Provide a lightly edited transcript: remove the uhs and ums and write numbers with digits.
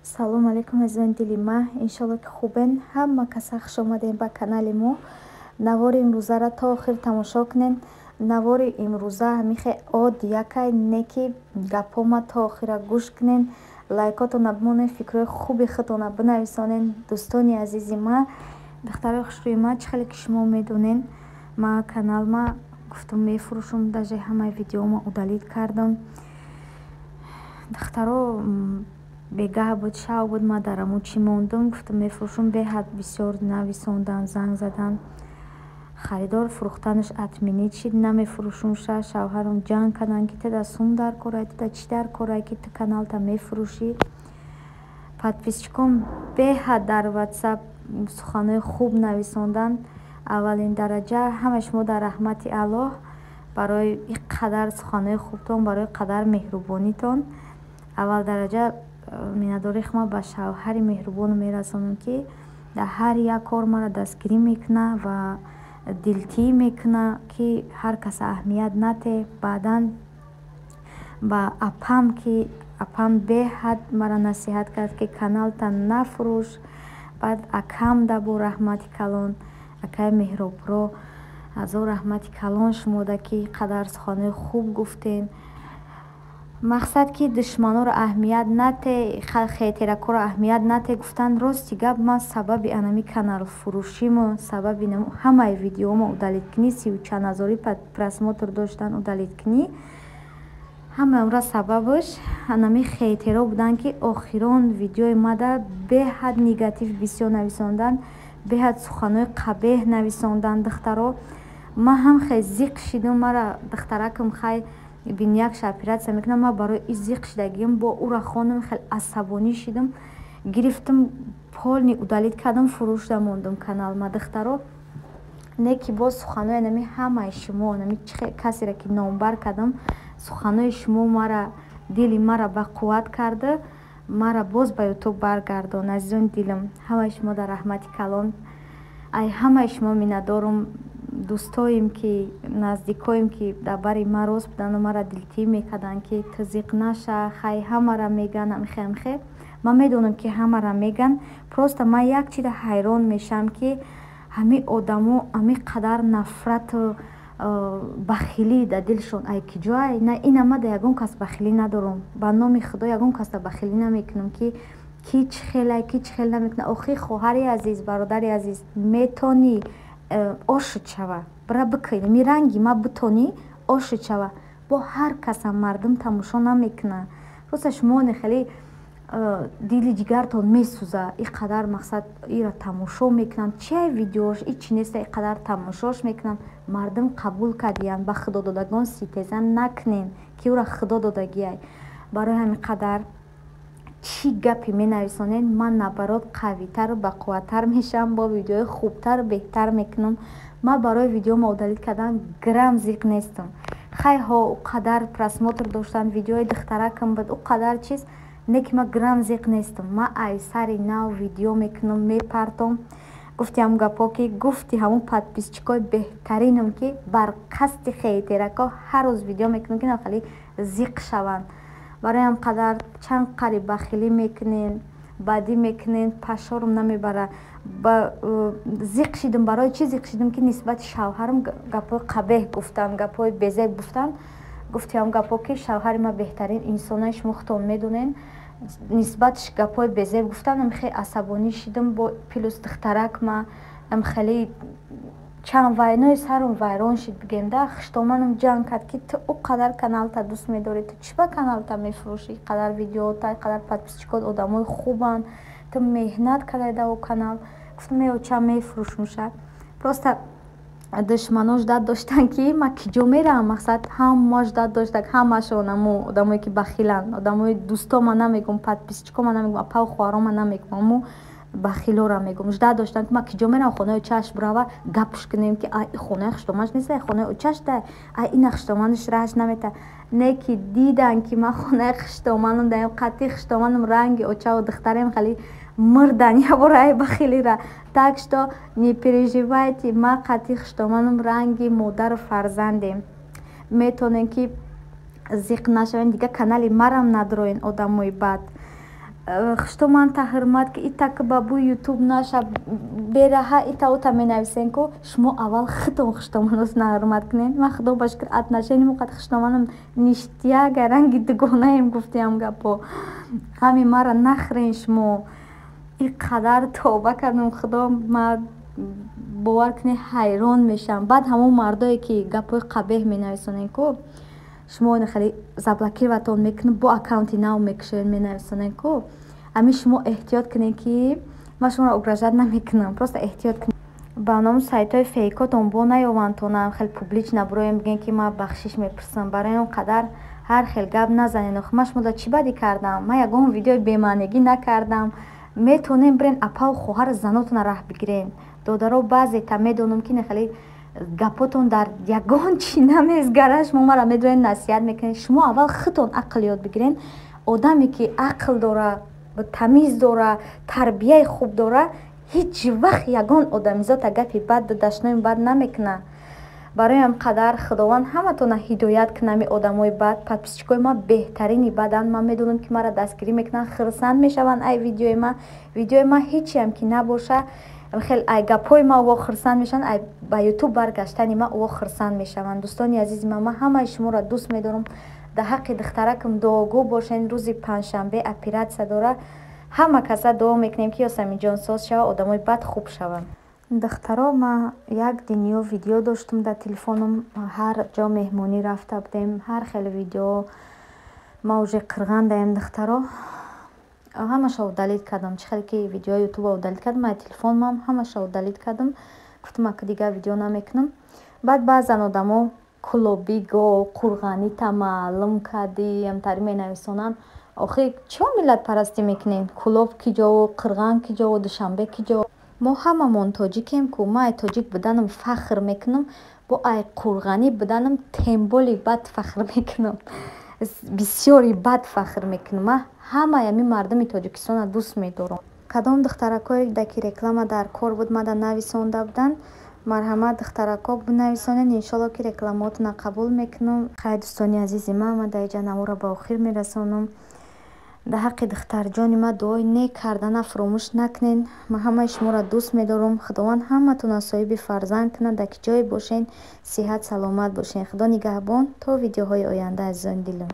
салом алейкум азизони дили ма, иншалло ки хубен. Ҳама каса хуш омадем ба канали мо. Навори имрӯзаро то охир тамошо кунед. Навори имрӯза ҳамихе од якай неки гапома то охира гӯш кунед. Лайкотона бимонед, фикрҳои хуби худтона бинависонед. Дӯстони азизи ма, духтарои хушрӯи ма, чӣ хеле ки шумо медонед, ма каналма гуфтум мефурӯшам, даже ҳамаи видеома удалит кардам. духтаро бегаҳ буд, шав буд, ма дар аму чӣ мондум, гуфтам мефурӯшам. Беҳад бисёр нависондан, занг задан, харидор фурӯхтанаш атминӣ чид, намефурӯшумша. Шавҳарам ҷанг карданд ки теда сум дар корай, теда чӣ дар корай, ки ту каналта мефурӯшӣ. Подписчиком беҳад дар ватсап суханои хуб нависонданд. Аввалин дараҷа ҳама шумо дар раҳмати Аллоҳ барои ин қадар суханои хубтон, барои қадар меҳрубонитон. Аввал дараҷа миннатдории худ ба шавҳари меҳрубон мерасонам, ки дар ҳар як кор мара дастгирӣ мекунад ва дилтӣ мекунад, ки ҳар кас аҳамият наде. Баъдан ба апам, ки апам беҳад мара насиҳат кард, ки каналта нафурӯш. Баъд акам дабо раҳмати калон, акаи меҳробро азо раҳмати калон шумода, ки қадар суханои хуб гуфтен. Мақсад ки душманонро аҳамият наде, хетеракоро аҳамият наде гуфтан. Рости гап ман сабаби анами каналфурӯшиму, сабаби ҳамаи видеома удалиткунӣ, 30 чанд ҳазори просмотр доштан удалиткунӣ, ҳамаамра сабабаш анами хетеро буданд, ки охирон видеои мада беҳад негатив бисёр нависонданд, беҳад суханои қабеҳ нависонданд. Духтаро ман ҳам хеле зиқ шидам, мара духтаракам хай бинякш оператсия мекунам, ман барои ин зиқ шидагиам бо ура хондам, хеле асабонӣ шидам, гирифтам полни удалит кардам, фурӯшда мондам каналма. Духтаро не ки боз суханои нами ҳамаи шумо, нами касеро ки номбар кардам, суханои шумо мара дили мара ба қувват карда, мара боз ба ютуб баргардон. Азизони дилам, ҳамаи шумо дар раҳмати калон. Ай ҳамаи шумо миннатдорам, дӯстоим, ки наздикоим, ки дар бари ман рост буданду мара дилтӣ мекарданд, ки ту зиқ наша, хай ҳамара меган амхе. Ман медонам, ки ҳамара меган, просто ман як чиз ҳайрон мешавам, ки ҳамин одамо ҳамин қадар нафрату бахилӣ дар дилшон ай ки ҷоай. На ина ман да ягон кас бахилӣ надорам, ба номи худо ягон касда бахилӣ намекунам, ки чӣ хелай, ки чӣ хел намекунад. Охир хоҳари азиз, бародари азиз, метони ошуд шава, бира бикӯ ми ранги ма битони ошуд шава. Бо ҳар каса мардум тамошо намекунад. просто шумо хеле дили ҷигартон месӯзад, ин қадар мақсад ира тамошо мекунанд, чия видеош ин чи неста, ин қадар тамошош мекунанд. Мардум қабул кардиян, ба худододагон ситеза накунен, ки ура худо додагиай. барои ҳамин қадар чӣ гапе менависонед, ман наоборот қавитару бақувваттар мешавам, бо видеои хубтару беҳтар мекунам. ман барои видеома удалит кардан грам зиқ нестам. хайҳо у қадар просмотр доштан, видеои духтаракам буд, у қадар чиз не ки ман грам зиқ нестам. ман ай сари нав видео мекунам, мепартом. гуфти ҳамун гапо, ки гуфти ҳамун подписчикои беҳтаринам, ки бар қасди хейтирако ҳар рӯз видео мекунам, ки нахали зиқ шаванд. барои ҳам қадар чанд қари бахилӣ мекунен, бадӣ мекунен, пашорум намебара. зиқ шидам. барои чӣ зиқ шидам, ки нисбати шавҳарам гапои қабеҳ гуфтам, гапои безеб гуфтам. гуфти ҳам гапо, ки шавҳари ман беҳтарин инсонои шумо худтон медонен, нисбатиш гапои безеб гуфтам. ам хеле асабонӣ шидам, бо плюс духтарак ма ам хеле чанд вайнои сарам вайрон шид. бигем да хиштоманам ҷанг кард, ки ту у қадар каналта дӯст медорӣ, ту чӣ ба каналта мефурӯшӣ, қадар видеота, қадар подписчикот одамои хубанд, ту меҳнат кардаи дар у канал. гуфтам ча мефурӯшумша. просто душманон ждат доштанд, ки ман ки ҷо меравам. мақсад ҳама ждат доштанд, ҳамашон аму одамое ки бахиланд, одамои дӯстома намегум, подписчикома намегум, апау хоҳарома намегум, аму бахилора мегум. ждат доштанд, ки ман ки ҷо меравам, хонаи очаш брава гапш кунем, ки ай хонаи хиштоманаш нест, хонаи очаш да, ай ина хиштоманаш раҳш намета. не ки диданд, ки ман хонаи хиштоманам даем, қатъи хиштоманам ранги очаву духтарем хали мырдан ябораи бахилира. так что не переживайте, ман қатъи хиштоманам ранги модару фарзандем. метонем, ки зиқ нашавен, дига канали марам надроен одамои бад. хушто ман таҳрмат ки итак ба бу ютуб наша бераҳа итаута менависен ку шумо аввал хитон хуштоманос наҳрмат кунен. Ман худо ба шукр атнашени муқад хуштоманам ништияга ранги дугонаем гуфтиам гапо. Ҳами мара нахрен шумо. И қадар тоба кардам худо, ман бовар кунед ҳайрон мешам. Баъд ҳамон мардое ки гапои қабеҳ менависонен ку шумо хеле заблокироватон мекунед, бо аккаунти нав мекушоед менависонен ку. Ами шумо эҳтиёт кунед ки ман шуморо угрожат намекунам, просто эҳтиёт кунед. Ба оном сайтҳои фейкотон бо наёвантонам, хеле публично бироем бигӯем ки ман бахшиш мепурсам. Барои он қадар ҳар хел гап назанед. Ман шуморо чӣ бадӣ кардам? Ман ягон видеои бемаънегӣ накардам. Метонем бирен апа ва хоҳар занотонро раҳ бигирен. Додаро баъзета медонам ки нахали гапотон дар ягон чӣ намезгарад. Шумо маро медоед насиҳат мекунед. Шумо аввал хитон ақл ёд бигирен. Одаме ки ақл дора, тамиз дора, тарбияи хуб дора, ҳеҷ вақт ягон одамизода гапи бад дашнои бад намекунад. Барои ҳам қадар худованд ҳаматона ҳидоят кунами одамои бад. Подписчикои ман беҳтарини баданд. Ман медонам ки маро дастгирӣ мекунанд, хирсанд мешаванд ай видеои ман ҳечиам ки набоша. хел ай гапои ман во хирсанд мешаванд, ай ба ютуб баргаштани ман во хирсанд мешаванд. дӯстони азизи ман ҳамаи шуморо дӯст медорам. дар ҳаққи духтаракам дуогӯ бошен. рӯзи панҷшанбе оператсия дора. ҳама каса дуо мекунем ки ёсамин ҷонсоз шава, одамои бад хуб шаванд. духтаро ман як дунё видео доштам дар телефонам. ҳар ҷо меҳмонӣ рафта будем, ҳар хел видео. ман уже қирғандаем духтаро. ҳамашро удалит кардам. чӣ хеле ки видеои ютубро удалит кардам, ман телефонам ҳамашро удалит кардам. гуфтам ака дигар видео намекунам. баъд баъзан одамо кулобиго қурғанита маълум кардӣ ҳамтари менависонанд. охир чиро миллатпарастӣ мекунем? Кулоб ки ҷово, қирған ки ҷово, душанбе ки ҷово. мо ҳамамон тоҷикем ку. ман ай тоҷик буданам фахр мекунам, бо ай қурғанӣ буданам темболи бад фахр мекунам. бисёри бад фахр мекунам. ман ҳамаи ами мардуми тоҷикистонро дӯст медорам. кадом духтаракое даки реклама дар кор буд мада нависонда буданд, марҳамат духтарако бинависонед. иншолло ки рекламаотона қабул мекунам. хай дӯстони азизи ман дар инҷа наморо ба охир мерасонам. дар ҳаққи духтарҷони ман дуои нек кардана фуромӯш накунед. ман ҳамаи шуморо дӯст медорам. худованд ҳаматона соҳиби фарзанд кунад. дар ки ҷое бошен сиҳат саломат бошен. худо нигаҳбон. то видеоҳои оянда азизони дилам.